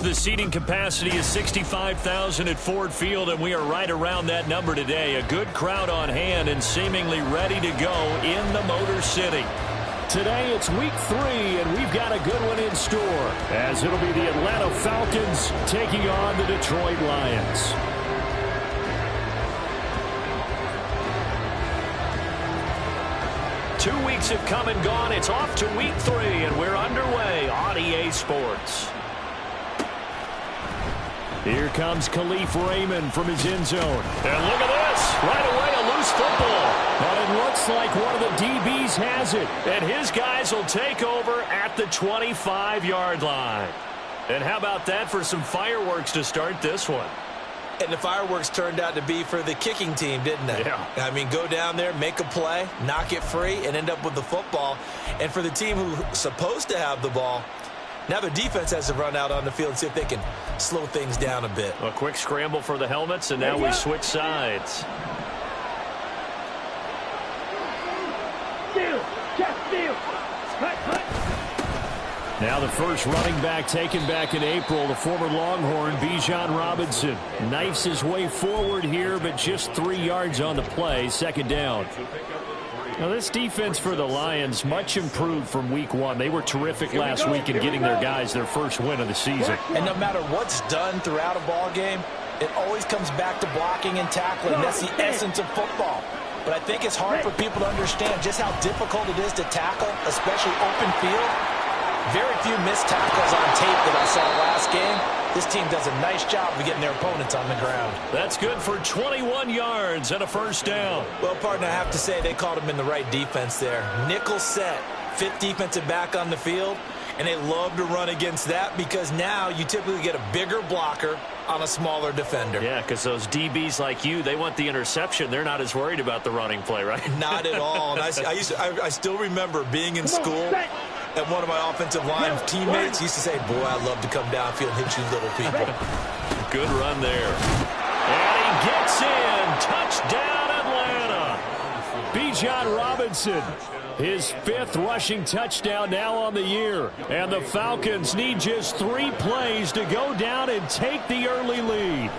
The seating capacity is 65,000 at Ford Field, and we are right around that number today. A good crowd on hand and seemingly ready to go in the Motor City. Today it's week 3, and we've got a good one in store, as it'll be the Atlanta Falcons taking on the Detroit Lions. Two weeks have come and gone. It's off to week 3, and we're underway on EA Sports. Here comes Khalif Raymond from his end zone. And look at this. Right away, a loose football. But it looks like one of the DBs has it. And his guys will take over at the 25-yard line. And how about that for some fireworks to start this one? And the fireworks turned out to be for the kicking team, didn't they? Yeah. I mean, go down there, make a play, knock it free, and end up with the football. And for the team who's supposed to have the ball, now their defense has to run out on the field and see if they can slow things down a bit. A quick scramble for the helmets, and now we switch sides. Now the first running back taken back in April, the former Longhorn, Bijan Robinson. Knifes his way forward here, but just 3 yards on the play, second down. Now this defense for the Lions, much improved from week 1. They were terrific last week in getting their guys their first win of the season. And no matter what's done throughout a ball game, it always comes back to blocking and tackling. That's the essence of football. But I think it's hard for people to understand just how difficult it is to tackle, especially open field. Very few missed tackles on tape that I saw last game. This team does a nice job of getting their opponents on the ground. That's good for 21 yards and a first down. Well, partner, I have to say they called him in the right defense there. Nickel set, 5th defensive back on the field, and they love to run against that because now you typically get a bigger blocker on a smaller defender. Yeah, because those DBs like you, they want the interception. They're not as worried about the running play, right? Not at all. And I still remember being in school, and one of my offensive line teammates used to say, boy, I love to come downfield and hit you little people. Good run there. And he gets in. Touchdown, Atlanta. Bijan Robinson, his 5th rushing touchdown now on the year. And the Falcons need just 3 plays to go down and take the early lead.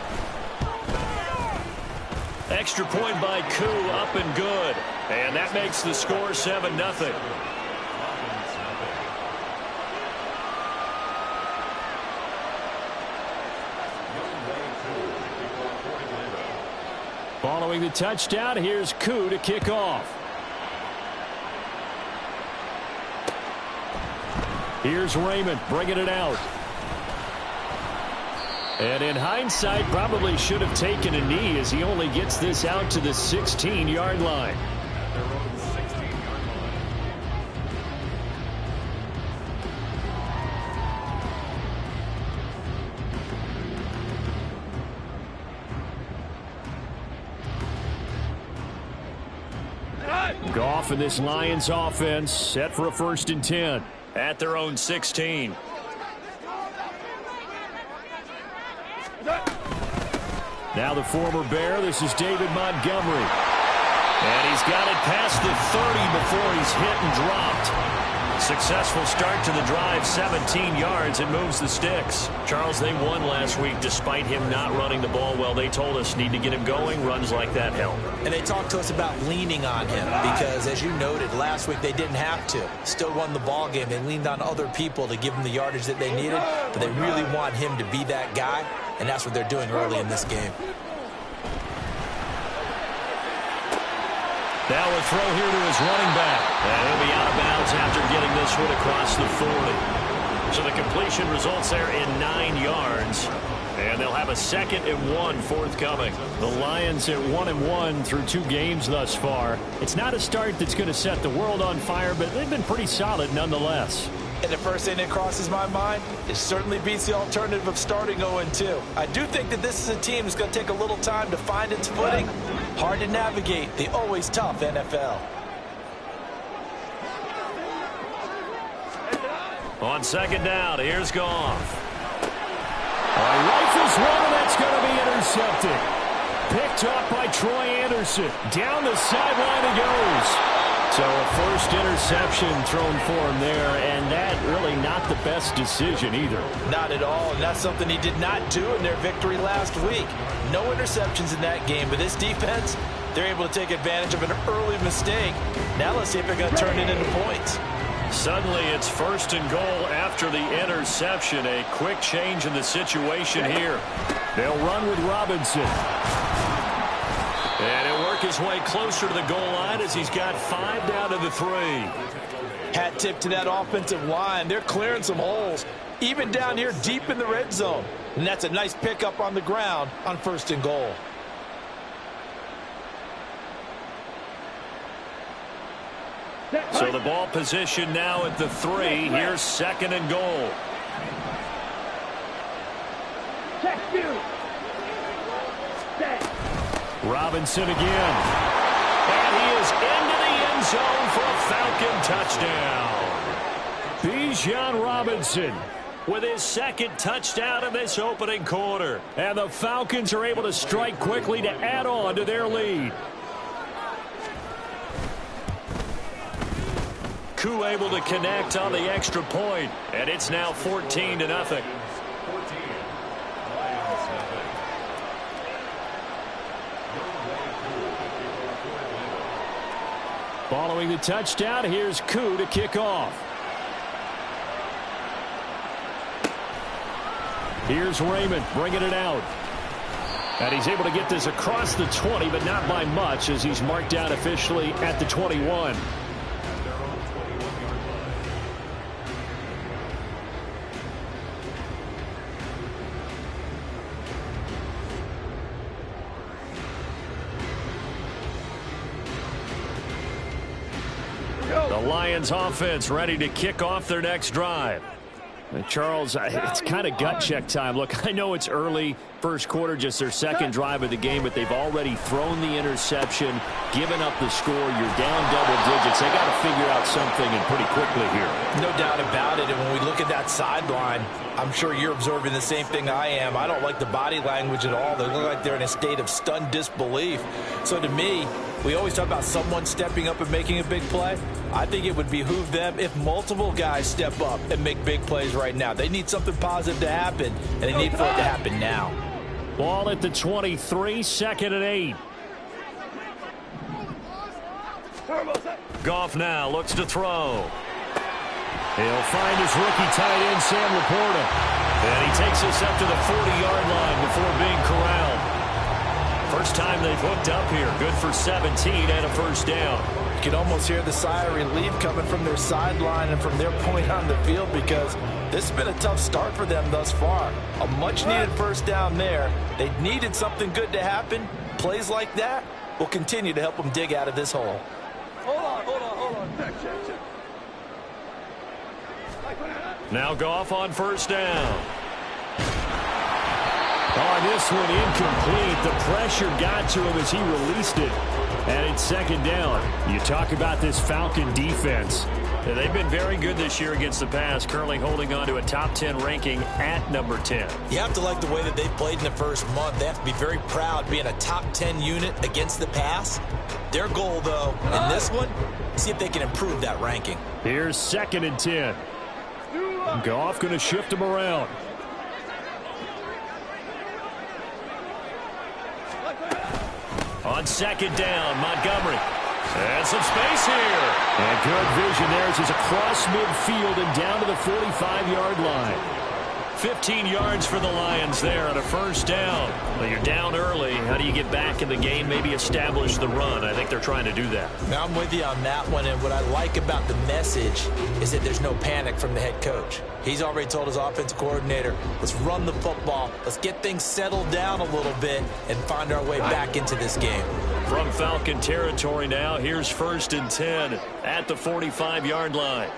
Extra point by Koo, up and good. And that makes the score 7-0. Following the touchdown, here's Koo to kick off. Here's Raymond bringing it out. And in hindsight, probably should have taken a knee as he only gets this out to the 16-yard line. Goff and this Lions offense set for a 1st and 10. At their own 16. Now the former Bear, this is David Montgomery. And he's got it past the 30 before he's hit and dropped. Successful start to the drive, 17 yards, and moves the sticks. Charles, they won last week despite him not running the ball well. They told us need to get him going. Runs like that help. And they talked to us about leaning on him because, as you noted, last week they didn't have to. Still won the ball game. They leaned on other people to give them the yardage that they needed, but they really want him to be that guy, and that's what they're doing early in this game. Now a throw here to his running back. And he'll be out of bounds after getting this one across the 40. So the completion results there in 9 yards. And they'll have a 2nd and 1 forthcoming. The Lions at 1-1 through 2 games thus far. It's not a start that's going to set the world on fire, but they've been pretty solid nonetheless. And the first thing that crosses my mind, it certainly beats the alternative of starting 0-2. I do think that this is a team that's going to take a little time to find its footing. Hard to navigate the always tough NFL. On 2nd down, here's Goff. Rifles one, and that's going to be intercepted. Picked up by Troy Anderson. Down the sideline it goes. So a first interception thrown for him there, and that really not the best decision either. Not at all, and that's something he did not do in their victory last week. No interceptions in that game, but this defense, they're able to take advantage of an early mistake. Now let's see if they're going to turn it into points. Suddenly it's first and goal after the interception. A quick change in the situation here. They'll run with Robinson. And he'll work his way closer to the goal line as he's got 5 down to the 3. Hat tip to that offensive line. They're clearing some holes, even down here deep in the red zone. And that's a nice pickup on the ground on first and goal. So the ball position now at the 3. Here's second and goal. Robinson again. And he is into the end zone for a Falcon touchdown. Bijan Robinson with his second touchdown in this opening quarter. And the Falcons are able to strike quickly to add on to their lead. Koo able to connect on the extra point, and it's now 14-0. Following the touchdown, here's Koo to kick off. Here's Raymond bringing it out. And he's able to get this across the 20, but not by much as he's marked down officially at the 21. The Lions offense ready to kick off their next drive. Charles, it's kind of gut check time. Look, I know it's early, first quarter, just their second drive of the game, but they've already thrown the interception, given up the score. You're down double digits. They got to figure out something, and pretty quickly here. No doubt about it. And when we look at that sideline, I'm sure you're observing the same thing I am. I don't like the body language at all. They look like they're in a state of stunned disbelief. So to me, we always talk about someone stepping up and making a big play. I think it would behoove them if multiple guys step up and make big plays right now. They need something positive to happen, and they need for it to happen now. Ball at the 23, second and 8. Goff now looks to throw. He'll find his rookie tight end, Sam Laporta. And he takes us up to the 40-yard line before being corralled. First time they've hooked up here. Good for 17 and a first down. You can almost hear the sigh of relief coming from their sideline and from their point on the field because this has been a tough start for them thus far. A much-needed first down there. They needed something good to happen. Plays like that will continue to help them dig out of this hole. Hold on. Check. Now Goff on first down. On this one, incomplete. The pressure got to him as he released it. And it's second down. You talk about this Falcon defense. They've been very good this year against the pass, currently holding on to a top 10 ranking at number 10. You have to like the way that they've played in the first month. They have to be very proud being a top 10 unit against the pass. Their goal, though, in this one, see if they can improve that ranking. Here's second and 10. Goff going to shift him around. On second down, Montgomery. And some space here. And good vision there as he's across midfield and down to the 45-yard line. 15 yards for the Lions there on a first down. Well, you're down early. How do you get back in the game, maybe establish the run? I think they're trying to do that. Now, I'm with you on that one, and what I like about the message is that there's no panic from the head coach. He's already told his offensive coordinator, let's run the football, let's get things settled down a little bit and find our way back into this game. From Falcon territory now, here's first and 10 at the 45-yard line.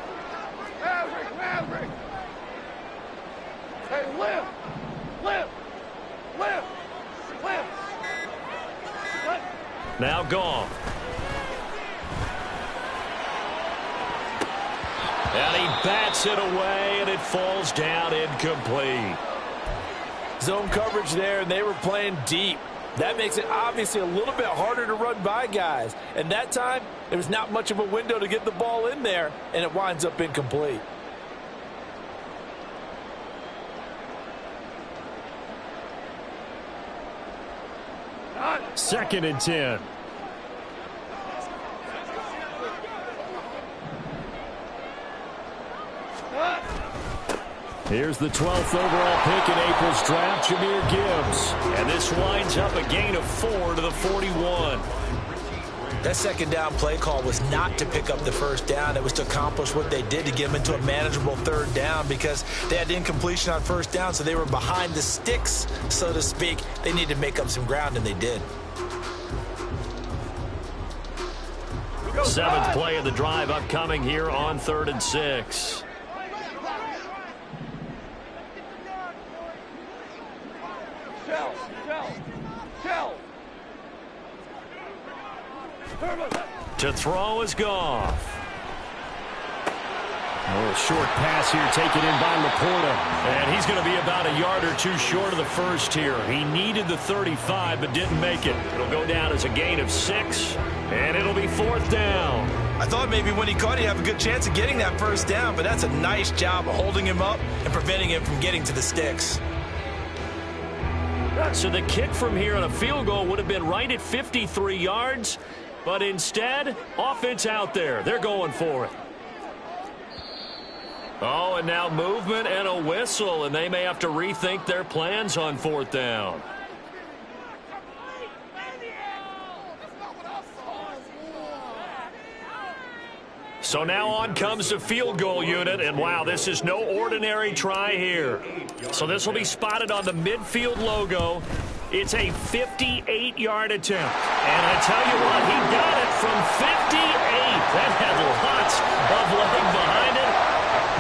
Maverick. Hey, lift. Now Goff. And he bats it away, and it falls down incomplete. Zone coverage there, and they were playing deep. That makes it obviously a little bit harder to run by guys. And that time, there was not much of a window to get the ball in there, and it winds up incomplete. Second and 10. Here's the 12th overall pick in April's draft, Jahmyr Gibbs. And this winds up a gain of 4 to the 41. That second down play call was not to pick up the first down. It was to accomplish what they did to get them into a manageable third down because they had incompletion on first down, so they were behind the sticks, so to speak. They needed to make up some ground, and they did. 7th play of the drive upcoming here on 3rd and 6. To throw is Goff. A little short pass here taken in by Laporta. And he's going to be about a yard or two short of the first here. He needed the 35 but didn't make it. It'll go down as a gain of 6, and it'll be 4th down. I thought maybe when he caught it, he'd have a good chance of getting that first down, but that's a nice job of holding him up and preventing him from getting to the sticks. So the kick from here on a field goal would have been right at 53 yards, but instead, offense out there. They're going for it. Oh, and now movement and a whistle, and they may have to rethink their plans on 4th down. So now on comes the field goal unit, and wow, this is no ordinary try here. So this will be spotted on the midfield logo. It's a 58-yard attempt. And I tell you what, he got it from 58. That had lots of leg behind it.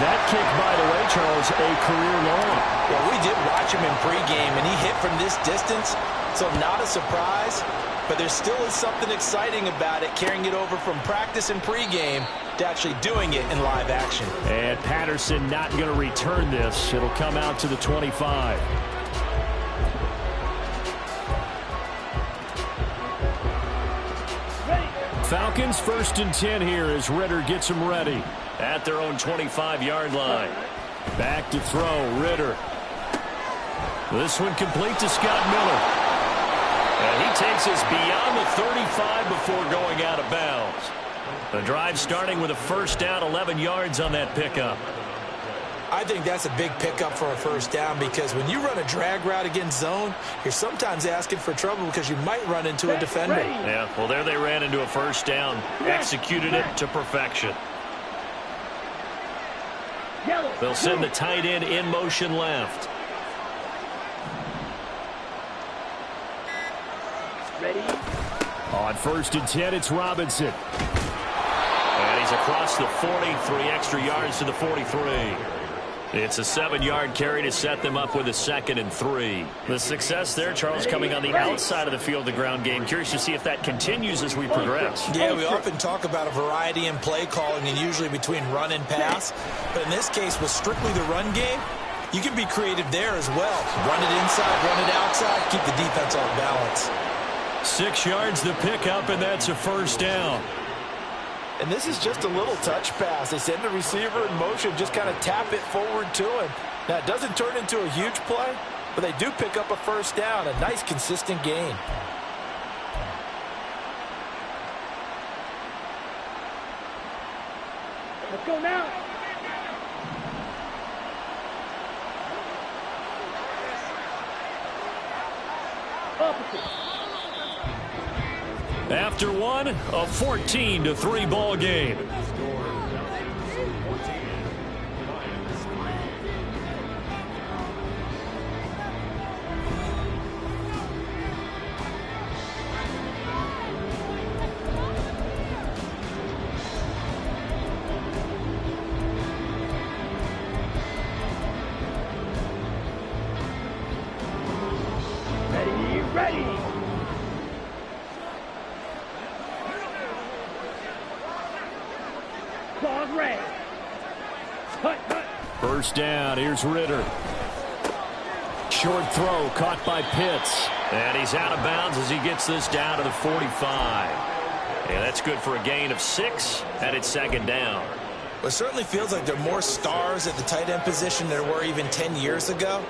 That kick, by the way, Charles, a career long. Well, we did watch him in pregame, and he hit from this distance, so not a surprise. But there still is something exciting about it, carrying it over from practice and pregame to actually doing it in live action. And Patterson not going to return this. It'll come out to the 25. Falcons 1st and 10 here as Ritter gets them ready. At their own 25-yard line. Back to throw, Ritter. This one complete to Scott Miller. And he takes us beyond the 35 before going out of bounds. The drive starting with a first down, 11 yards on that pickup. I think that's a big pickup for a first down because when you run a drag route against zone, you're sometimes asking for trouble because you might run into a defender. Yeah, well, there they ran into a first down, executed it to perfection. They'll send the tight end in motion left. Ready? On 1st and 10, it's Robinson. And he's across the 40, 3 extra yards to the 43. It's a 7-yard carry to set them up with a 2nd and 3. The success there, Charles, coming on the outside of the field, the ground game. Curious to see if that continues as we progress. Yeah, we often talk about a variety in play calling and usually between run and pass. But in this case, with strictly the run game, you can be creative there as well. Run it inside, run it outside, keep the defense off balance. 6 yards the pickup, and that's a first down. And this is just a little touch pass. They send the receiver in motion, just kind of tap it forward to him. Now, it doesn't turn into a huge play, but they do pick up a first down, a nice, consistent gain. Let's go now. Opposite. After one, a 14-3 ball game. Ready. Ball red. Hut. First down, here's Ritter. Short throw caught by Pitts. And he's out of bounds as he gets this down to the 45. And that's good for a gain of 6, and it's second down. Well, it certainly feels like there are more stars at the tight end position than there were even 10 years ago.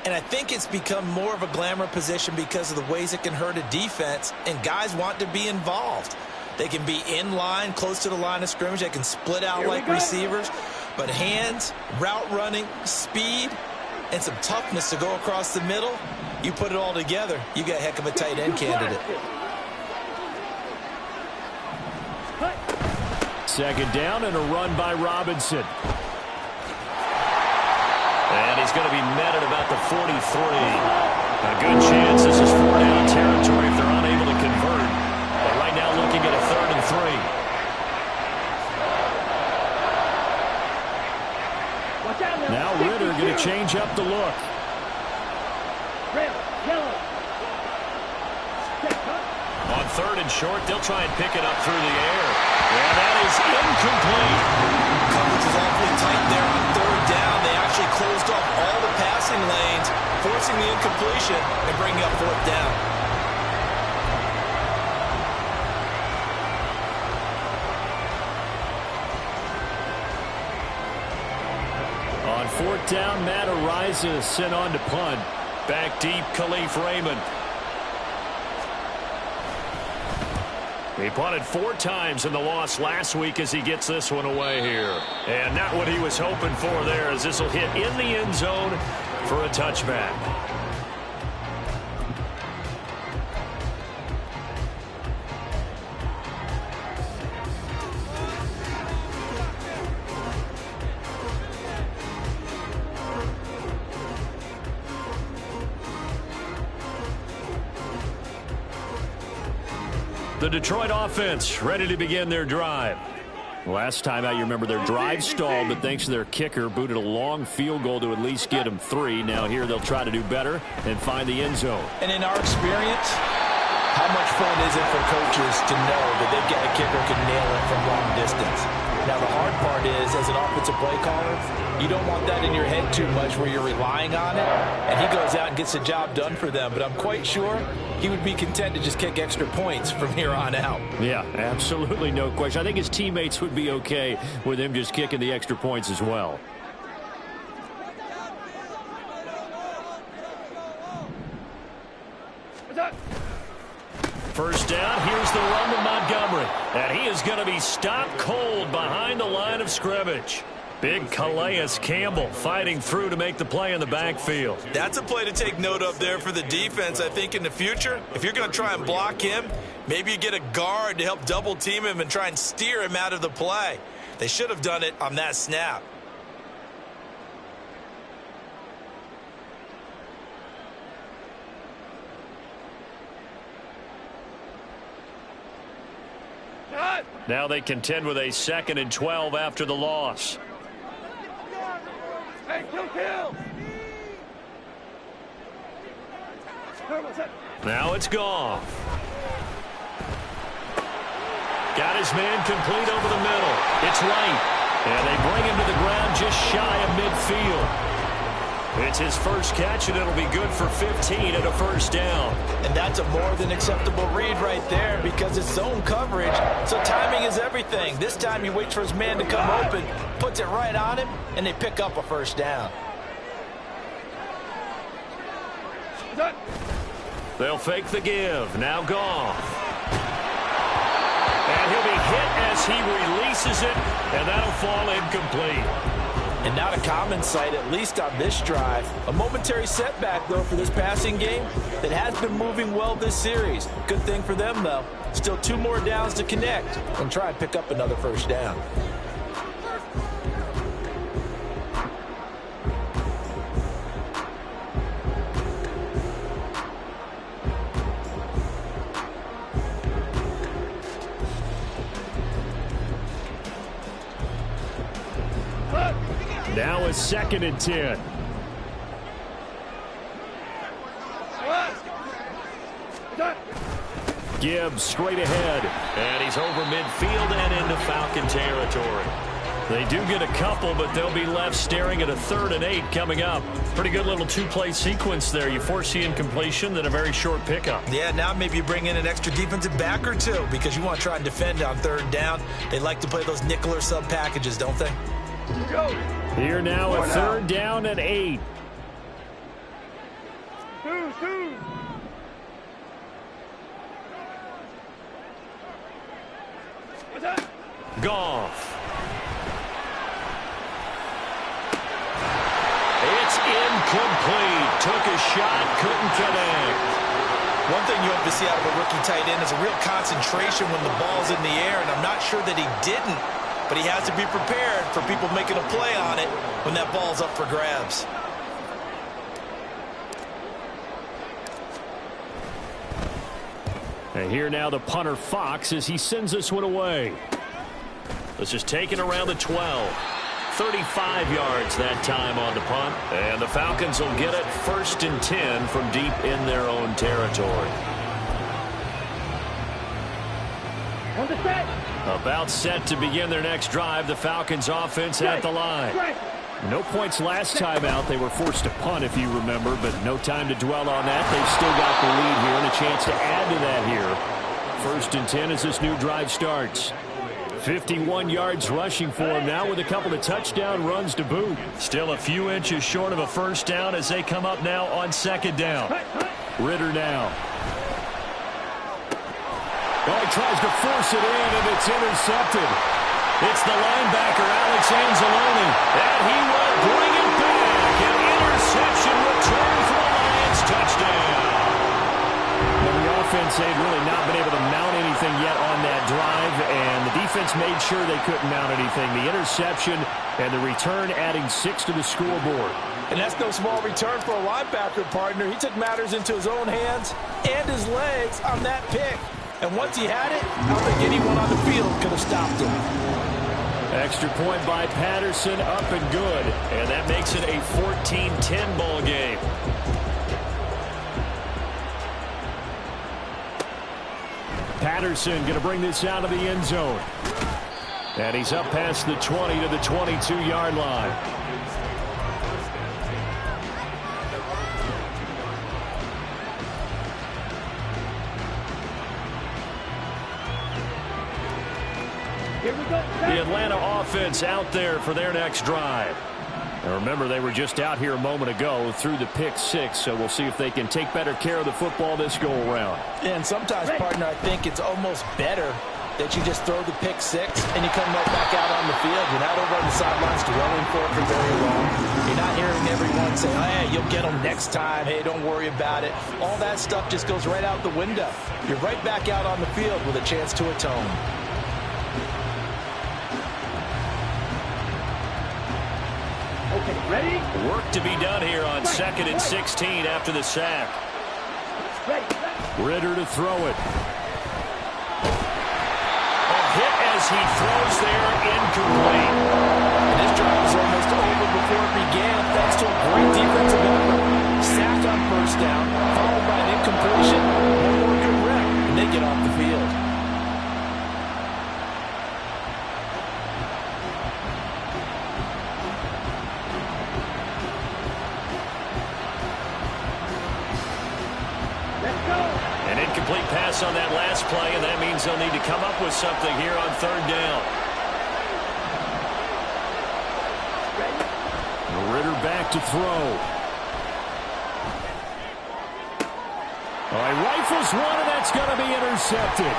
And I think it's become more of a glamour position because of the ways it can hurt a defense, and guys want to be involved. They can be in line, close to the line of scrimmage. They can split out like receivers. But hands, route running, speed, and some toughness to go across the middle, you put it all together, you got a heck of a tight end candidate. Second down and a run by Robinson. And he's going to be met at about the 43. A good chance this is 4-down territory if they're unable to convert. But right now looking at a 3rd and 3. Now Ritter going to change up the look. On 3rd and short, they'll try and pick it up through the air. And that is incomplete. Coverage is awfully tight there on 3rd down. They actually closed off all the passing lanes, forcing the incompletion and bringing up 4th down. On 4th down, Matt Ariza sent on to punt. Back deep, Khalif Raymond. He punted 4 times in the loss last week as he gets this one away here. And not what he was hoping for there, as this will hit in the end zone for a touchback. The Detroit offense ready to begin their drive. Last time out, you remember their drive stalled, but thanks to their kicker, booted a long field goal to at least get them 3. Now here they'll try to do better and find the end zone. And in our experience, how much fun is it for coaches to know that they've got a kicker who can nail it from long distance? Now, the hard part is, as an offensive play caller, you don't want that in your head too much where you're relying on it, and he goes out and gets the job done for them. But I'm quite sure he would be content to just kick extra points from here on out. Yeah, absolutely no question. I think his teammates would be okay with him just kicking the extra points as well. First down, here's the run to Montgomery. And he is going to be stopped cold behind the line of scrimmage. Big Calais Campbell fighting through to make the play in the backfield. That's a play to take note of there for the defense. I think in the future, if you're going to try and block him, maybe you get a guard to help double team him and try and steer him out of the play. They should have done it on that snap. Now they contend with a 2nd and 12 after the loss. Hey, kill. Now it's Goff. Got his man complete over the middle. It's right. And they bring him to the ground just shy of midfield. It's his first catch, and it'll be good for 15 and a first down. And that's a more than acceptable read right there because it's zone coverage, so timing is everything. This time he waits for his man to come open, puts it right on him, and they pick up a first down. They'll fake the give. Now Goff. And he'll be hit as he releases it, and that'll fall incomplete. And not a common sight, at least on this drive. A momentary setback, though, for this passing game that has been moving well this series. Good thing for them, though. Still 2 more downs to connect and try and pick up another first down. Now a 2nd and 10. Gibbs straight ahead. And he's over midfield and into Falcon territory. They do get a couple, but they'll be left staring at a 3rd and 8 coming up. Pretty good little two-play sequence there. You foresee incompletion, then a very short pickup. Yeah, now maybe you bring in an extra defensive back or two because you want to try and defend on 3rd down. They like to play those nickel or sub packages, don't they? Go. Here now a 3rd down and 8. Two. What's up? Goff. It's incomplete. Took a shot, couldn't connect. One thing you hope to see out of a rookie tight end is a real concentration when the ball's in the air, and I'm not sure that he didn't, but he has to be prepared for people making a play on it when that ball's up for grabs. And here now the punter Fox as he sends this one away. This is taken around the 12. 35 yards that time on the punt. And the Falcons will get it 1st and 10 from deep in their own territory. On the set. About set to begin their next drive. The Falcons offense at the line. No points last time out. They were forced to punt, if you remember, but no time to dwell on that. They've still got the lead here and a chance to add to that here. 1st and 10 as this new drive starts. 51 yards rushing for him now with a couple of touchdown runs to boot. Still a few inches short of a 1st down as they come up now on 2nd down. Ritter now. Oh, he tries to force it in, and it's intercepted. It's the linebacker, Alex Anzalone, and he will bring it back. An interception return for the Lions. Touchdown. Well, the offense had really not been able to mount anything yet on that drive, and the defense made sure they couldn't mount anything. The interception and the return adding 6 to the scoreboard. And that's no small return for a linebacker, partner. He took matters into his own hands and his legs on that pick. And once he had it, I don't think anyone on the field could have stopped him. Extra point by Patterson, up and good. And that makes it a 14-10 ball game. Patterson going to bring this out of the end zone. And he's up past the 20 to the 22-yard line. The Atlanta offense out there for their next drive. Now remember, they were just out here a moment ago through the pick 6, so we'll see if they can take better care of the football this go-around. And sometimes, partner, I think it's almost better that you just throw the pick 6 and you come right back out on the field. You're not over on the sidelines dwelling for it for very long. You're not hearing everyone say, hey, you'll get them next time. Hey, don't worry about it. All that stuff just goes right out the window. You're right back out on the field with a chance to atone. Okay, ready? Work to be done here on 2nd and 16 after the sack. Ready. Ritter to throw it. A hit as he throws there, incomplete. This drive was almost over before it began thanks to a great defensive effort. Sacked on 1st down, followed by an incompletion. One more good rep, and they get off the field. An incomplete pass on that last play, and that means they'll need to come up with something here on 3rd down. Ritter back to throw. All right, rifles one, and that's going to be intercepted.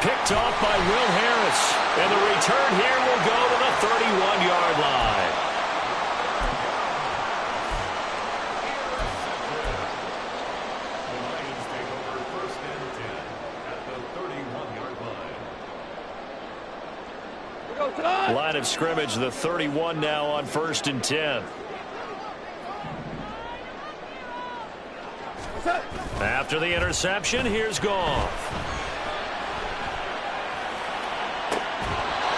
Picked off by Will Harris. And the return here will go to the 31-yard line. Line of scrimmage, the 31 now on 1st and 10. After the interception, here's Goff.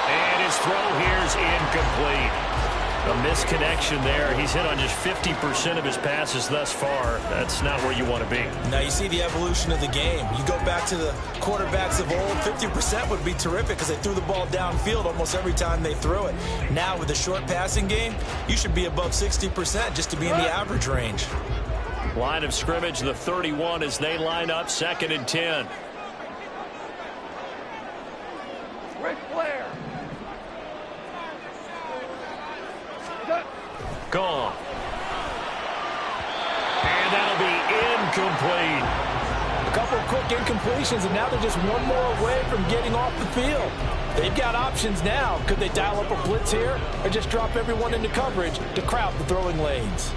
And his throw here's incomplete. A misconnection there. He's hit on just 50% of his passes thus far. That's not where you want to be. Now you see the evolution of the game. You go back to the quarterbacks of old, 50% would be terrific because they threw the ball downfield almost every time they threw it. Now with the short passing game, you should be above 60% just to be in the average range. Line of scrimmage, the 31 as they line up, 2nd and 10. Ric Flair. Gone. And that'll be incomplete. A couple of quick incompletions, and now they're just one more away from getting off the field. They've got options now. Could they dial up a blitz here or just drop everyone into coverage to crowd the throwing lanes?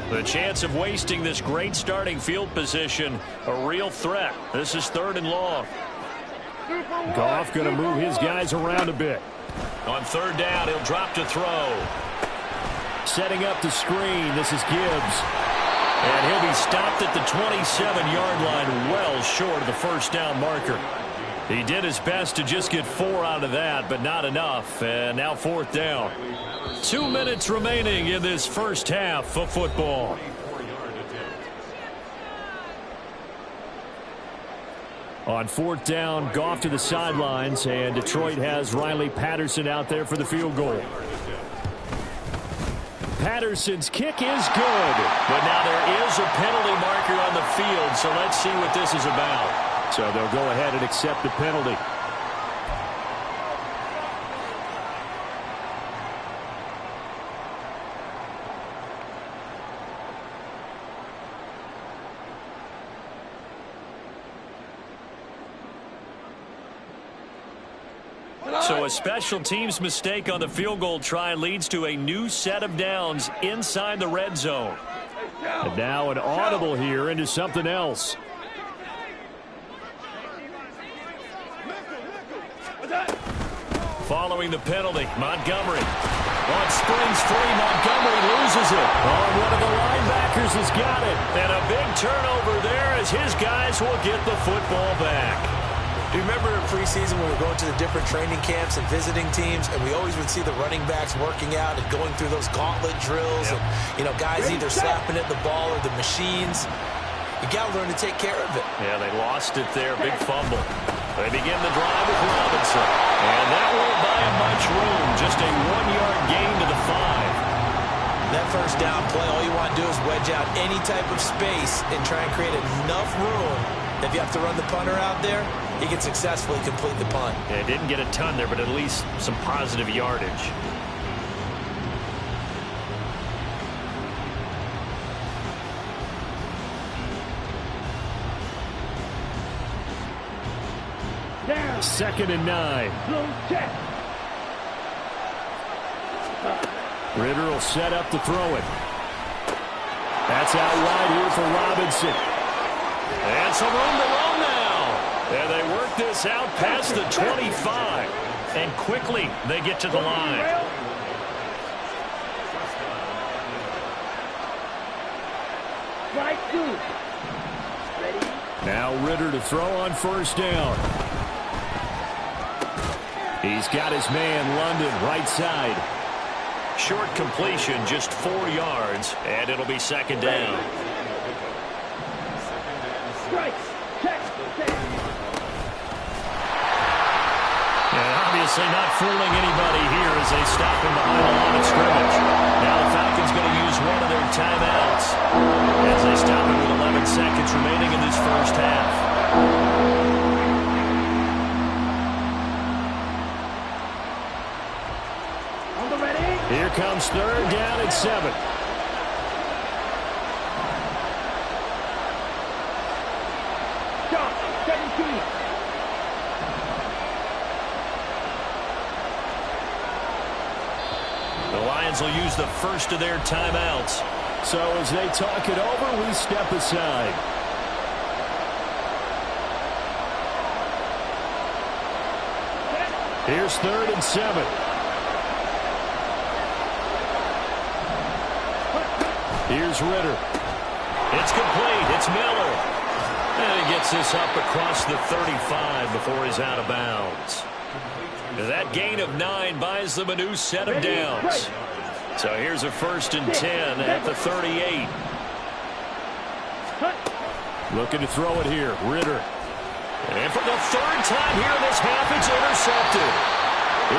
The chance of wasting this great starting field position, a real threat. This is 3rd and long. Goff going to move his guys around a bit. On 3rd down, he'll drop to throw. Setting up the screen, this is Gibbs. And he'll be stopped at the 27-yard line, well short of the 1st down marker. He did his best to just get 4 out of that, but not enough. And now 4th down. 2 minutes remaining in this first half of football. On 4th down, Goff to the sidelines, and Detroit has Riley Patterson out there for the field goal. Patterson's kick is good. But now there is a penalty marker on the field, so let's see what this is about. So they'll go ahead and accept the penalty. So a special teams mistake on the field goal try leads to a new set of downs inside the red zone. And now an audible here into something else. Following the penalty, Montgomery. On springs free, Montgomery loses it. Oh, one of the linebackers has got it. And a big turnover there as his guys will get the football back. Do you remember in preseason when we were going to the different training camps and visiting teams, and we always would see the running backs working out and going through those gauntlet drills, and, you know, guys either slapping at the ball or the machines. You got to learn to take care of it. Yeah, they lost it there. Big fumble. They begin the drive with Robinson. And that won't buy him much room. Just a 1-yard gain to the 5. That 1st down play, all you want to do is wedge out any type of space and try and create enough room. If you have to run the punter out there, he can successfully complete the punt. Yeah, didn't get a ton there, but at least some positive yardage. Down. 2nd and 9. Blue check. Ritter will set up to throw it. That's out wide here for Robinson. And some room to run now. And they work this out past the 25. And quickly they get to the line. Strike 2. Ready? Now Ritter to throw on 1st down. He's got his man London right side. Short completion, just 4 yards, and it'll be 2nd down. Strike. Check. And obviously not fooling anybody here as they stop him behind the line of scrimmage. Now the Falcons going to use one of their timeouts as they stop him with 11 seconds remaining in this first half. Here comes 3rd down and 7. Stop. 17. The Lions will use the first of their timeouts. So as they talk it over, we step aside. Here's 3rd and 7. Here's Ritter. It's complete. It's Miller. And he gets this up across the 35 before he's out of bounds. That gain of 9 buys them a new set of downs. So here's a 1st and 10 at the 38. Looking to throw it here. Ritter. And for the 3rd time here in this half, it's intercepted.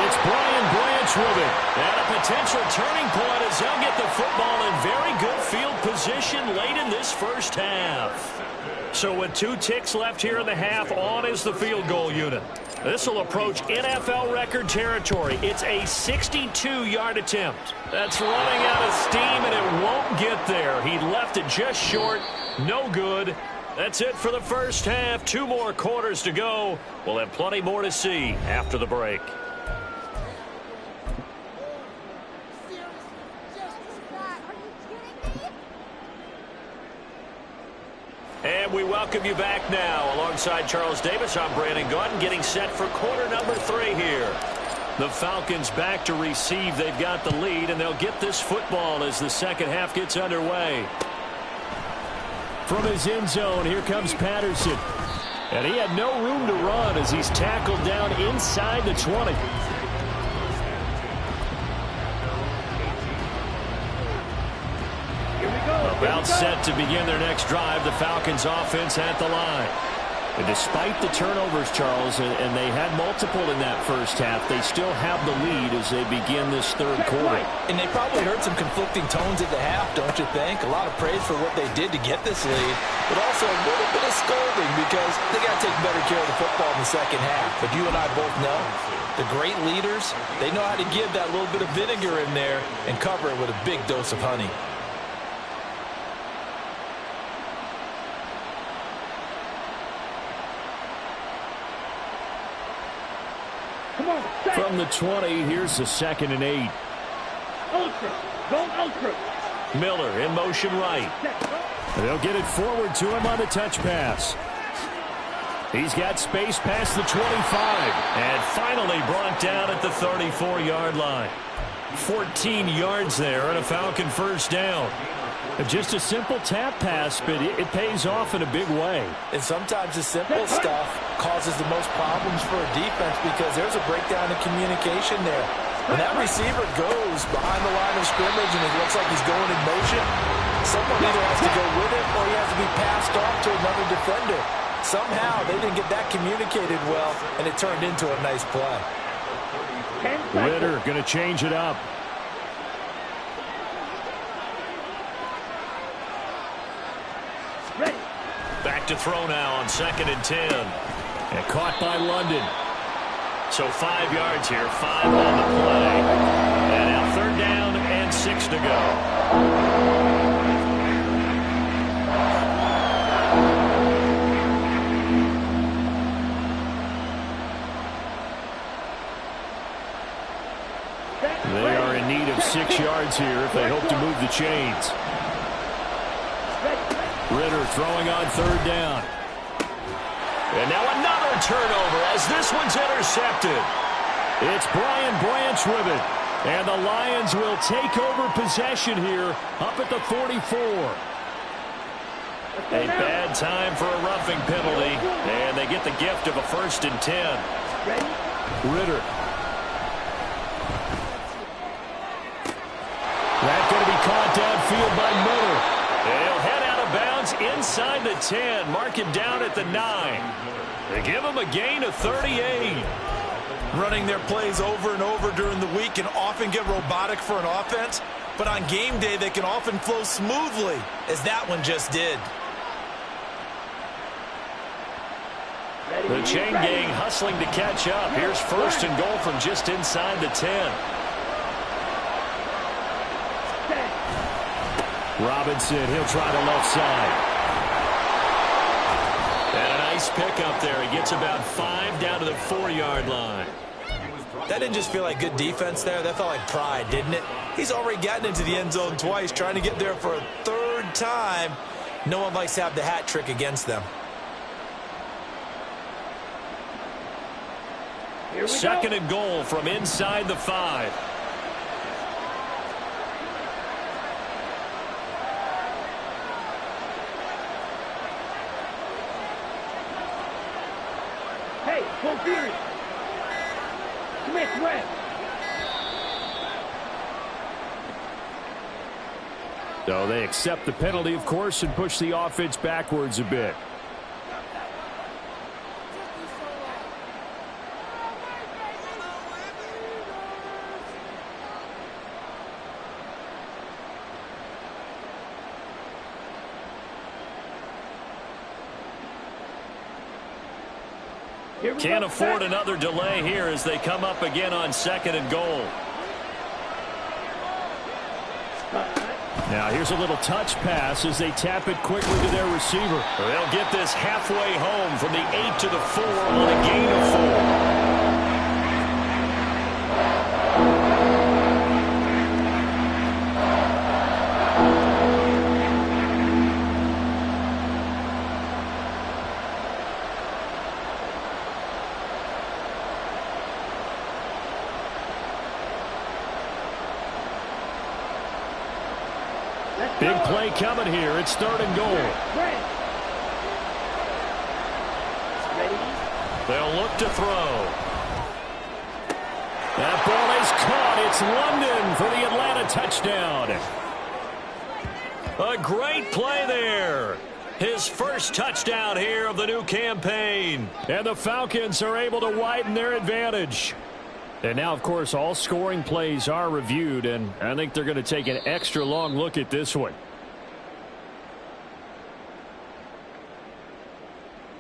It's Brian Branch with it. And a potential turning point as they'll get the football in very good field position late in this first half. So with 2 ticks left here in the half, on is the field goal unit. This will approach NFL record territory. It's a 62-yard attempt. That's running out of steam, and it won't get there. He left it just short. No good. That's it for the first half. 2 more quarters to go. We'll have plenty more to see after the break. And we welcome you back now. Alongside Charles Davis, I'm Brandon Gaudin, getting set for quarter number 3 here. The Falcons back to receive. They've got the lead, and they'll get this football as the second half gets underway. From his end zone, here comes Patterson. And he had no room to run as he's tackled down inside the 20. About set to begin their next drive, the Falcons offense at the line. And despite the turnovers, Charles, and they had multiple in that first half, they still have the lead as they begin this 3rd quarter. And they probably heard some conflicting tones at the half, don't you think? A lot of praise for what they did to get this lead, but also a little bit of scolding because they got to take better care of the football in the second half. But you and I both know the great leaders, they know how to give that little bit of vinegar in there and cover it with a big dose of honey. From the 20, here's the 2nd and 8. Ultra. Go ultra. Miller in motion right. They'll get it forward to him on the touch pass. He's got space past the 25. And finally brought down at the 34-yard line. 14 yards there and a Falcon first down. Just a simple tap pass, but it pays off in a big way. And sometimes the simple stuff causes the most problems for a defense because there's a breakdown in communication there. When that receiver goes behind the line of scrimmage and it looks like he's going in motion, someone either has to go with him or he has to be passed off to another defender. Somehow they didn't get that communicated well, and it turned into a nice play. Ritter going to change it up. Ready. Back to throw now on 2nd and 10. And caught by London. So 5 yards here, 5 on the play. And now 3rd down and 6 to go. They are in need of 6 yards here if they hope to move the chains. Ritter throwing on 3rd down. And now another turnover as this one's intercepted. It's Brian Branch with it. And the Lions will take over possession here up at the 44. A bad time for a roughing penalty. And they get the gift of a 1st and 10. Ritter. That's going to be caught downfield by Miller. And he'll head out of bounds inside the 10. Mark it down at the 9. They give him a gain of 38. Running their plays over and over during the week can often get robotic for an offense, but on game day they can often flow smoothly, as that one just did. The chain gang hustling to catch up. Here's 1st and goal from just inside the 10. Robinson, he'll try the left side. And a nice pickup there. He gets about 5 down to the 4-yard line. That didn't just feel like good defense there. That felt like pride, didn't it? He's already gotten into the end zone twice, trying to get there for a 3rd time. No one likes to have the hat trick against them. Second and goal from inside the 5. Hey, full series. Smith West. So they accept the penalty, of course, and push the offense backwards a bit. Can't afford another delay here as they come up again on second and goal. Now here's a little touch pass as they tap it quickly to their receiver. They'll get this halfway home from the 8 to the 4 on a gain of 4. Big play coming here. It's third and goal. They'll look to throw. That ball is caught. It's London for the Atlanta touchdown. A great play there. His first touchdown here of the new campaign. And the Falcons are able to widen their advantage. And now, of course, all scoring plays are reviewed, and I think they're going to take an extra long look at this one.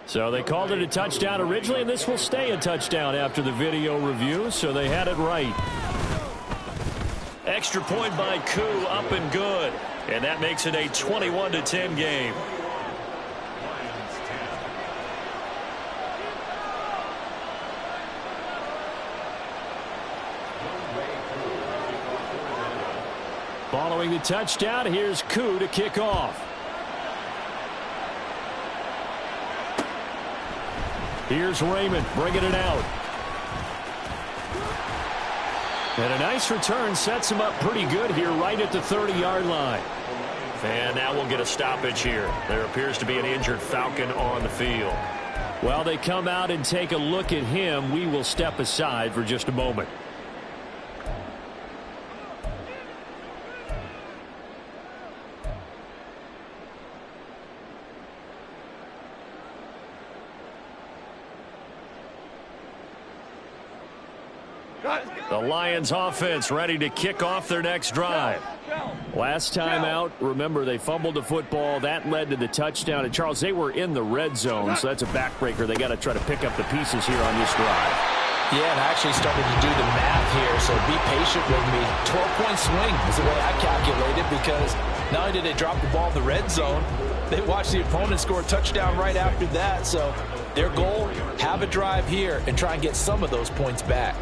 So they called it a touchdown originally, and this will stay a touchdown after the video review, so they had it right. Extra point by Koo, up and good. And that makes it a 21-10 game. Following the touchdown, here's Koo to kick off. Here's Raymond bringing it out. And a nice return sets him up pretty good here right at the 30-yard line. And now we'll get a stoppage here. There appears to be an injured Falcon on the field. While they come out and take a look at him, we will step aside for just a moment. The Lions offense ready to kick off their next drive. Last time out, remember, they fumbled the football. That led to the touchdown. And, Charles, they were in the red zone, so that's a backbreaker. They got to try to pick up the pieces here on this drive. Yeah, and I actually started to do the math here, so be patient with me. 12-point swing is the way I calculated, because not only did they drop the ball in the red zone, they watched the opponent score a touchdown right after that. So their goal, have a drive here and try and get some of those points back.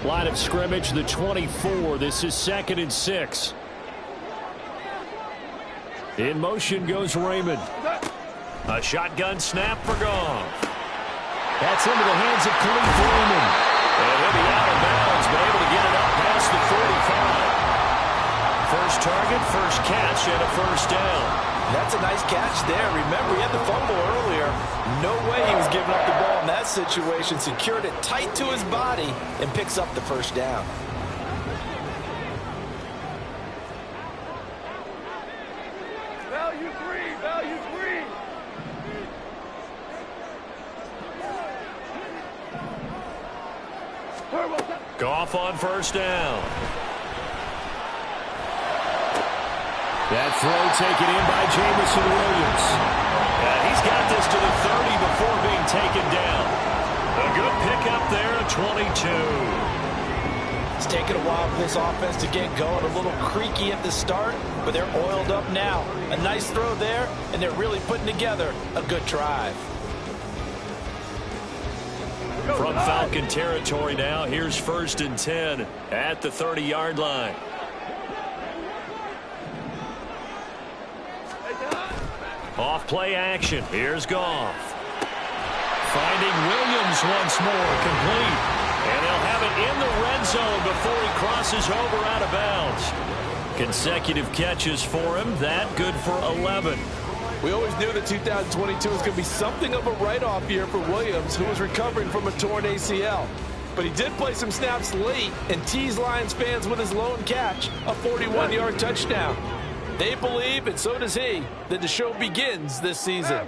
Line of scrimmage, the 24. This is 2nd and 6. In motion goes Raymond. A shotgun snap for Goff. That's into the hands of Khalif Raymond. And he'll be out of bounds, but able to get it up past the 45. First target, first catch, and a first down. That's a nice catch there. Remember, he had the fumble earlier. No way he was giving up the ball in that situation. Secured it tight to his body and picks up the first down. Value three, value three. Goff on first down. That throw taken in by Jamison Williams. And he's got this to the 30 before being taken down. A good pickup there at 22. It's taken a while for this offense to get going. A little creaky at the start, but they're oiled up now. A nice throw there, and they're really putting together a good drive. From Falcon territory now, here's 1st and 10 at the 30-yard line. Off play action. Here's Goff. Finding Williams once more, complete. And they'll have it in the red zone before he crosses over out of bounds. Consecutive catches for him. That good for 11. We always knew that 2022 was going to be something of a write-off year for Williams, who was recovering from a torn ACL. But he did play some snaps late and teased Lions fans with his lone catch, a 41-yard touchdown. They believe, and so does he, that the show begins this season.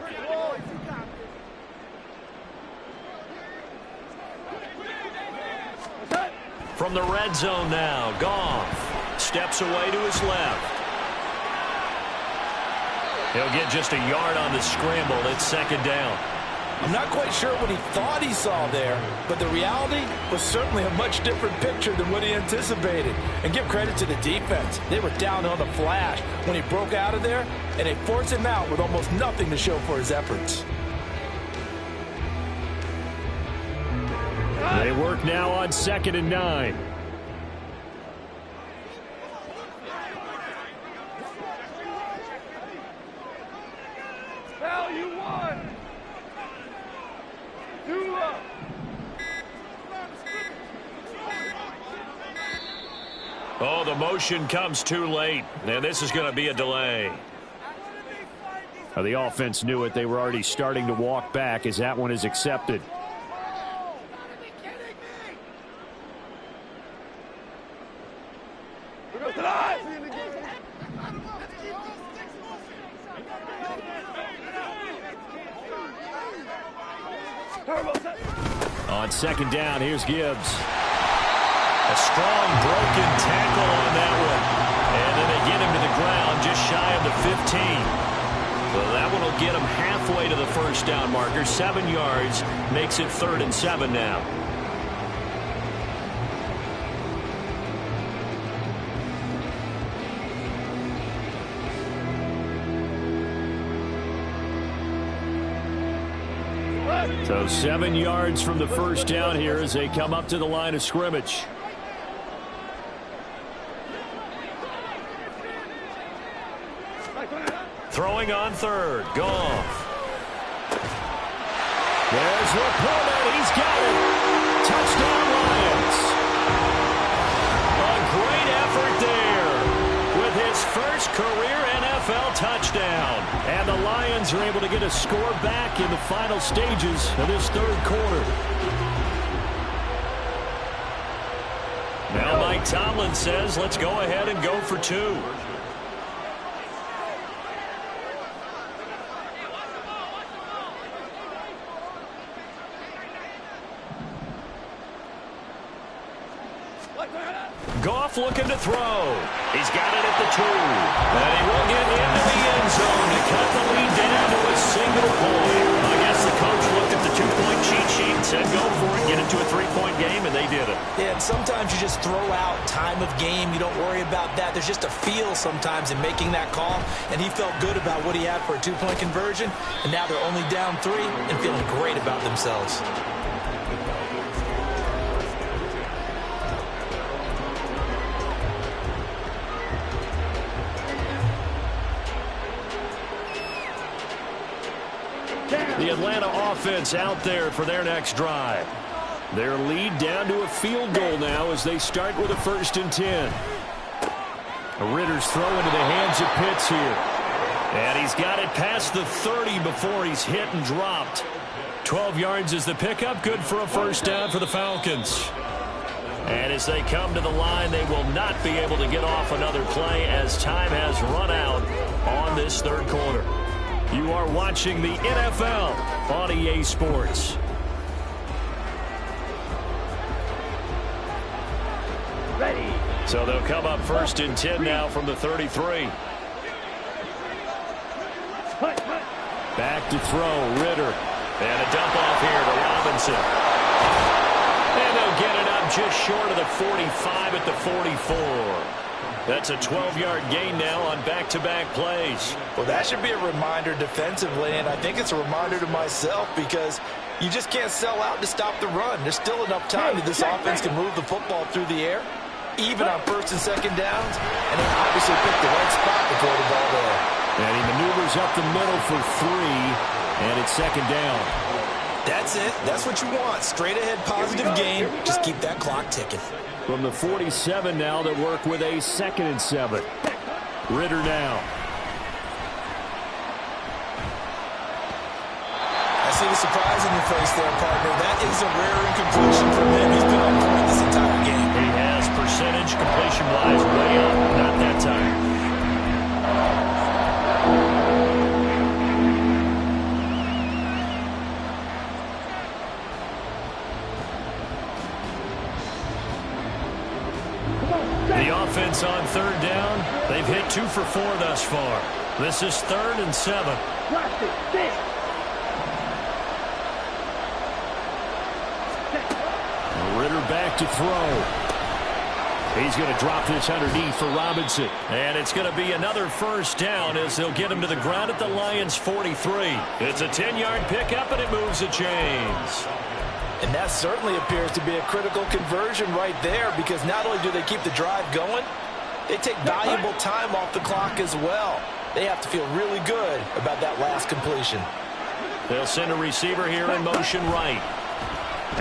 From the red zone now, Goff steps away to his left. He'll get just a yard on the scramble. It's 2nd down. I'm not quite sure what he thought he saw there, but the reality was certainly a much different picture than what he anticipated. And give credit to the defense. They were down on the flash when he broke out of there, and they forced him out with almost nothing to show for his efforts. They work now on 2nd and 9. Now you won. 2 up. Oh, the motion comes too late. And this is going to be a delay. The offense knew it. They were already starting to walk back as that one is accepted. On 2nd down, here's Gibbs. A strong broken tackle on that one. And then they get him to the ground just shy of the 15. Well, that one will get him halfway to the 1st down marker. 7 yards makes it 3rd and 7 now. So 7 yards from the 1st down here as they come up to the line of scrimmage. Throwing on 3rd. Goff. There's Laporta. He's got it. Touchdown Lions. A great effort there with his first career NFL touchdown. And the Lions are able to get a score back in the final stages of this 3rd quarter. Now Mike Tomlin says, let's go ahead and go for 2. Goff looking to throw. He's got it at the 2. And he will get into the end zone to cut the lead down to a single point. I guess the coach looked at the 2-point cheat sheet and said, go for it, get it to a 3-point game, and they did it. Yeah, and sometimes you just throw out time of game. You don't worry about that. There's just a feel sometimes in making that call, and he felt good about what he had for a 2-point conversion, and now they're only down 3 and feeling great about themselves. The Atlanta offense out there for their next drive. Their lead down to a field goal now as they start with a 1st and 10. Ritter's throw into the hands of Pitts here. And he's got it past the 30 before he's hit and dropped. 12 yards is the pickup. Good for a 1st down for the Falcons. And as they come to the line, they will not be able to get off another play as time has run out on this 3rd quarter. You are watching the NFL on EA Sports. Ready. So they'll come up 1st and 10 now from the 33. Back to throw, Ritter. And a dump off here to Robinson. And they'll get it up just short of the 45 at the 44. That's a 12-yard gain now on back-to-back plays. Well, that should be a reminder defensively, and I think it's a reminder to myself because you just can't sell out to stop the run. There's still enough time that this offense can move the football through the air, even on first and second downs, and they obviously picked the right spot to throw the ball there. And he maneuvers up the middle for 3, and it's second down. That's it. That's what you want. Straight ahead positive game. Just keep that clock ticking. From the 47 now, they work with a 2nd and 7. Ritter now. I see the surprise in your face there, partner. That is a rare incompletion from him. He's been on point this entire game. He has percentage completion-wise way up. Not that time. The offense on 3rd down. They've hit 2 for 4 thus far. This is 3rd and 7. Ritter back to throw. He's going to drop this underneath for Robinson. And it's going to be another 1st down as they'll get him to the ground at the Lions' 43. It's a 10-yard pickup, and it moves the chains. And that certainly appears to be a critical conversion right there because not only do they keep the drive going, they take valuable time off the clock as well. They have to feel really good about that last completion. They'll send a receiver here in motion right.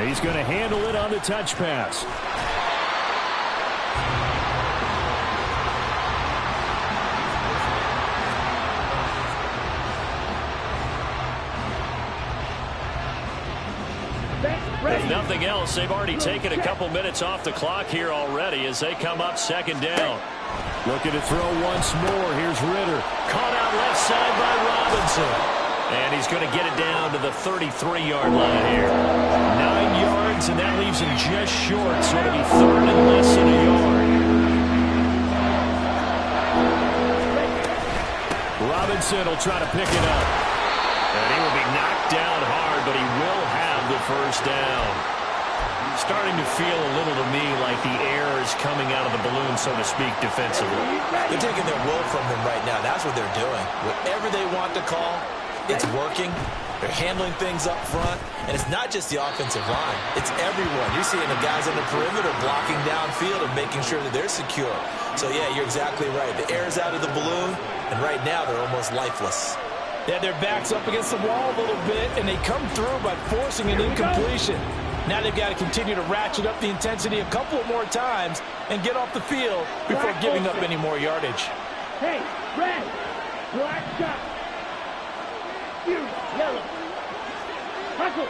He's going to handle it on the touch pass. If nothing else, they've already taken a couple minutes off the clock here already as they come up 2nd down. Looking to throw once more. Here's Ritter. Caught out left side by Robinson. And he's going to get it down to the 33-yard line here. 9 yards, and that leaves him just short, so it'll be 3rd and less than a yard. Robinson will try to pick it up. And he will be knocked down hard, but he will have the 1st down. Starting to feel a little to me like the air is coming out of the balloon, so to speak, defensively. They're taking their will from him right now. That's what they're doing. Whatever they want to call, it's working. They're handling things up front. And it's not just the offensive line. It's everyone. You're seeing the guys on the perimeter blocking downfield and making sure that they're secure. So, yeah, you're exactly right. The air's out of the balloon, and right now they're almost lifeless. Yeah, their back's up against the wall a little bit, and they come through by forcing an incompletion. Now they've got to continue to ratchet up the intensity a couple more times and get off the field before giving up any more yardage. Hey, red, black shot. Yellow. Hustle.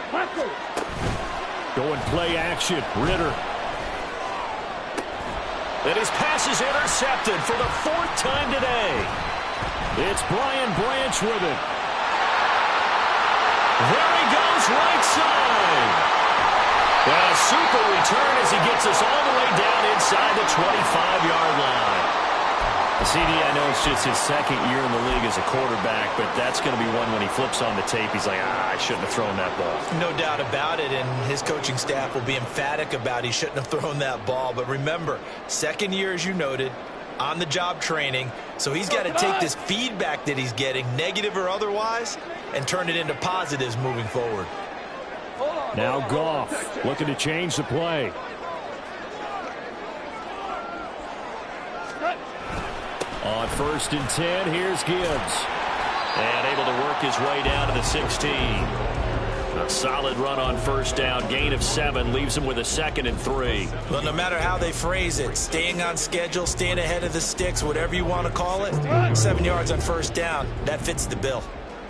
Going play action. Ritter. And his pass is intercepted for the 4th time today. It's Brian Branch with it. There he goes, right side. And a super return as he gets us all the way down inside the 25-yard line. CD, I know it's just his 2nd year in the league as a quarterback, but that's going to be one when he flips on the tape, he's like, I shouldn't have thrown that ball. No doubt about it, and his coaching staff will be emphatic about he shouldn't have thrown that ball. But remember, 2nd year, as you noted, on-the-job training, so he's got to take this feedback that he's getting, negative or otherwise, and turn it into positives moving forward. Now Goff looking to change the play. On 1st and 10, here's Gibbs. And able to work his way down to the 16. A solid run on 1st down. Gain of 7 leaves him with a 2nd and 3. Well, no matter how they phrase it, staying on schedule, staying ahead of the sticks, whatever you want to call it, 7 yards on 1st down, that fits the bill.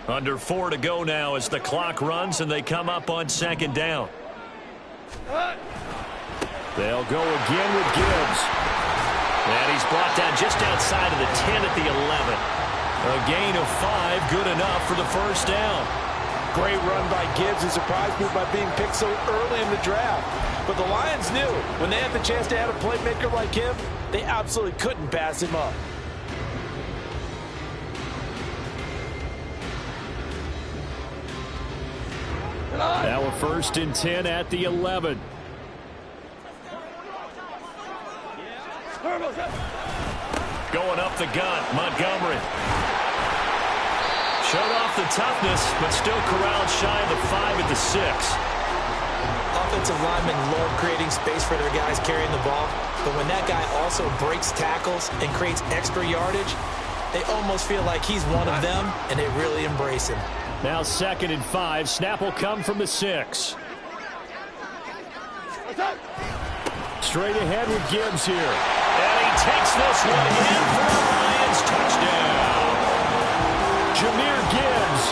Under 4 to go now as the clock runs and they come up on 2nd down. They'll go again with Gibbs. And he's brought down just outside of the 10 at the 11. A gain of 5, good enough for the 1st down. Great run by Gibbs, who surprised me by being picked so early in the draft. But the Lions knew when they had the chance to add a playmaker like him, they absolutely couldn't pass him up. Now a 1st and 10 at the 11. throwing up the gut. Montgomery. Showed off the toughness, but still corralled shy of the 5 at the 6. Offensive linemen love creating space for their guys carrying the ball, but when that guy also breaks tackles and creates extra yardage, they almost feel like he's one of them, and they really embrace him. Now 2nd and 5. Snap will come from the 6. Straight ahead with Gibbs here. And he takes this one in for a Lions touchdown. Jahmyr Gibbs,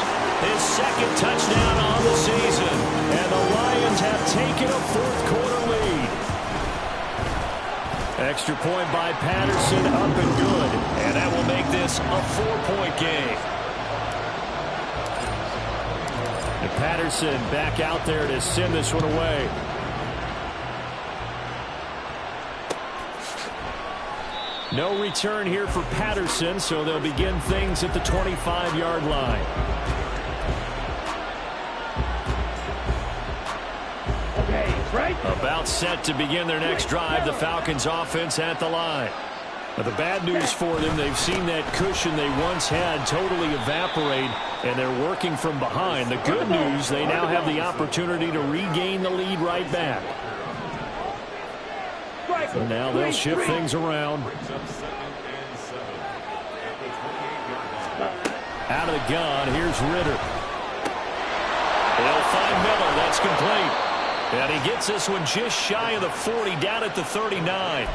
his 2nd touchdown on the season. And the Lions have taken a 4th-quarter lead. Extra point by Patterson, up and good. And that will make this a 4-point game. And Patterson back out there to send this one away. No return here for Patterson, so they'll begin things at the 25-yard line. About set to begin their next drive. The Falcons offense at the line. Now, the bad news for them, they've seen that cushion they once had totally evaporate, and they're working from behind. The good news, they now have the opportunity to regain the lead right back. So now they'll shift things around. Out of the gun, here's Ritter. They'll find Miller. That's complete. And he gets this one just shy of the 40, down at the 39.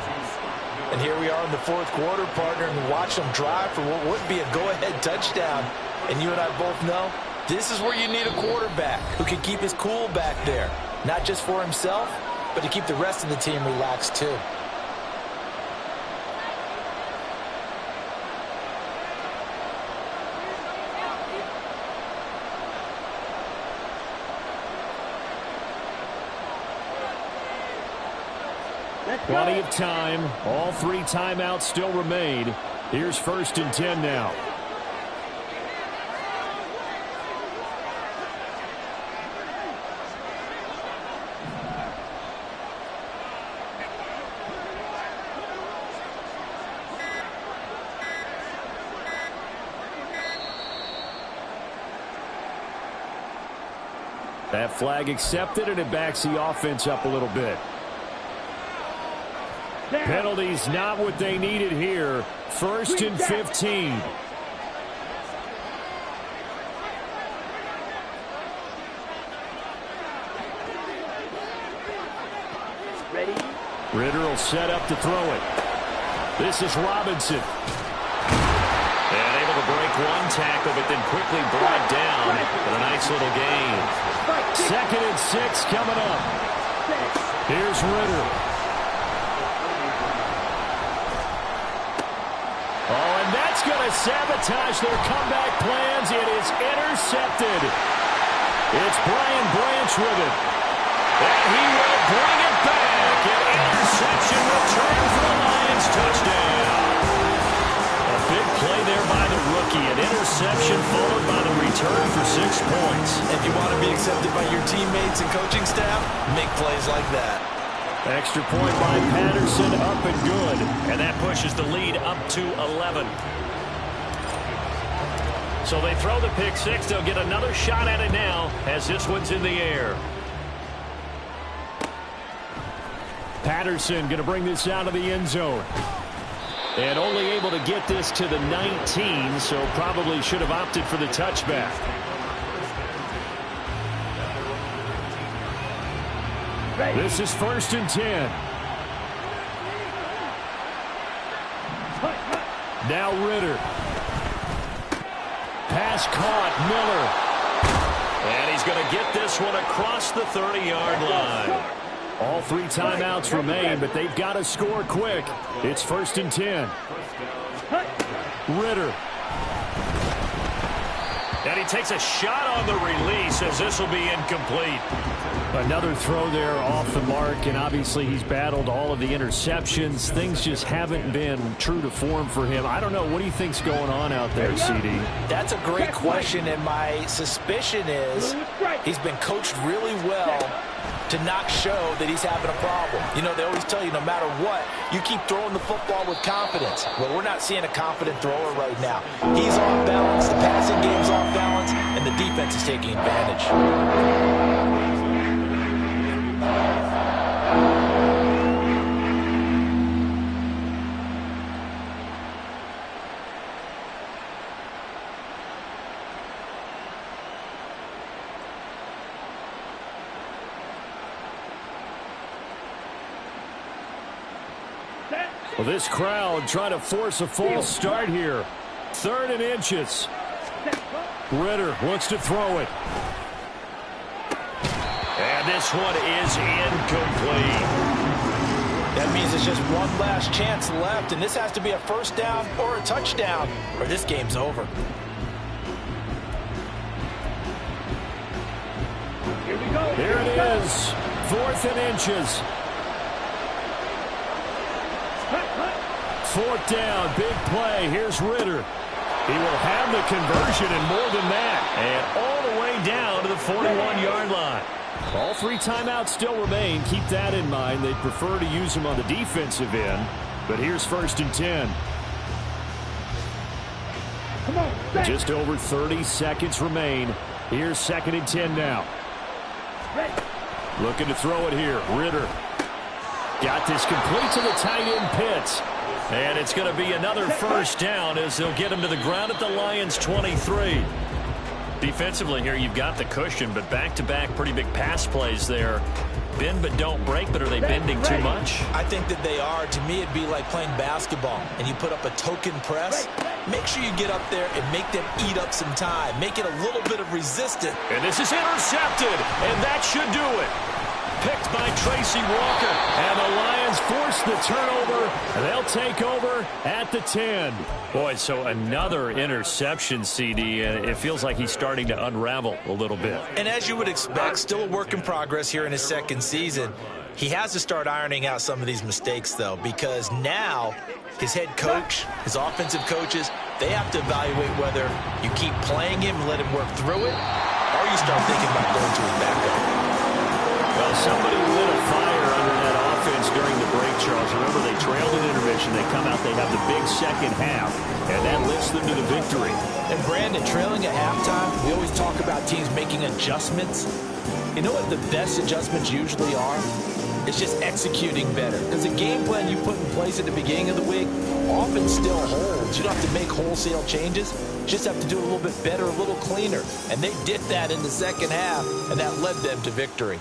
And here we are in the 4th quarter, partner, and watch them drive for what would be a go-ahead touchdown. And you and I both know this is where you need a quarterback who can keep his cool back there, not just for himself, but to keep the rest of the team relaxed too. Plenty of time. All 3 timeouts still remain. Here's 1st and 10 now. That flag accepted, and it backs the offense up a little bit. Penalties not what they needed here. 1st and 15. Ready? Ritter will set up to throw it. This is Robinson. And able to break one tackle, but then quickly brought down with a nice little gain. 2nd and 6 coming up. Here's Ritter. Oh, and that's going to sabotage their comeback plans. It is intercepted. It's Brian Branch with it. And he will bring it back. An interception return for the Lions touchdown. A big play there by the rookie. An interception followed by the return for 6 points. If you want to be accepted by your teammates and coaching staff, make plays like that. Extra point by Patterson, up and good. And that pushes the lead up to 11. So they throw the pick 6. They'll get another shot at it now as this one's in the air. Patterson going to bring this out of the end zone. And only able to get this to the 19, so probably should have opted for the touchback. This is 1st and 10. Now Ritter. Pass caught. Miller. And he's going to get this one across the 30-yard line. All 3 timeouts remain, but they've got to score quick. It's 1st and 10. Ritter. And he takes a shot on the release as this will be incomplete. Another throw there off the mark, and obviously he's battled all of the interceptions. Things just haven't been true to form for him. I don't know. What do you think's going on out there, CD? That's a great question, and my suspicion is he's been coached really well to not show that he's having a problem. You know, they always tell you no matter what, you keep throwing the football with confidence. Well, we're not seeing a confident thrower right now. He's off balance, the passing game's off balance, and the defense is taking advantage. Well, this crowd trying to force a false start here. 3rd and inches. Ritter wants to throw it. And this one is incomplete. That means it's just one last chance left, and this has to be a first down or a touchdown, or this game's over. Here we go. There it is. 4th and inches. 4th down, big play. Here's Ritter. He will have the conversion and more than that. And all the way down to the 41-yard line. All 3 timeouts still remain. Keep that in mind. They'd prefer to use them on the defensive end. But here's 1st and 10. Come on, Just over 30 seconds remain. Here's 2nd and 10 now. Looking to throw it here. Ritter. Got this complete to the tight end Pitts. And it's going to be another first down as they'll get him to the ground at the Lions' 23. Defensively here, you've got the cushion, but back-to-back pretty big pass plays there. Bend but don't break, but are they bending too much? I think that they are. To me, it'd be like playing basketball, and you put up a token press. Make sure you get up there and make them eat up some time. Make it a little bit of resistance. And this is intercepted, and that should do it. Picked by Tracy Walker, and the Lions force the turnover, and they'll take over at the 10. Boy, so another interception, CD, and it feels like he's starting to unravel a little bit. And as you would expect, still a work in progress here in his 2nd season. He has to start ironing out some of these mistakes, though, because now his head coach, his offensive coaches, they have to evaluate whether you keep playing him and let him work through it, or you start thinking about going to his backup. Well, somebody lit a fire under that offense during the break, Charles. Remember, they trailed in intermission. They come out, they have the big second half, and that lifts them to the victory. And, Brandon, trailing at halftime, we always talk about teams making adjustments. You know what the best adjustments usually are? It's just executing better. Because the game plan you put in place at the beginning of the week often still holds. You don't have to make wholesale changes. You just have to do it a little bit better, a little cleaner. And they did that in the second half, and that led them to victory.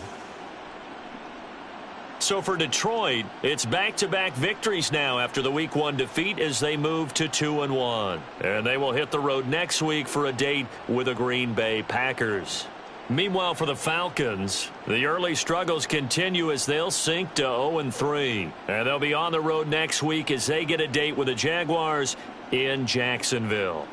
So for Detroit, it's back-to-back victories now after the Week 1 defeat as they move to 2-1. And they will hit the road next week for a date with the Green Bay Packers. Meanwhile, for the Falcons, the early struggles continue as they'll sink to 0-3. And they'll be on the road next week as they get a date with the Jaguars in Jacksonville.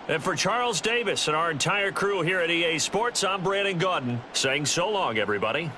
And for Charles Davis and our entire crew here at EA Sports, I'm Brandon Gaudin saying so long, everybody.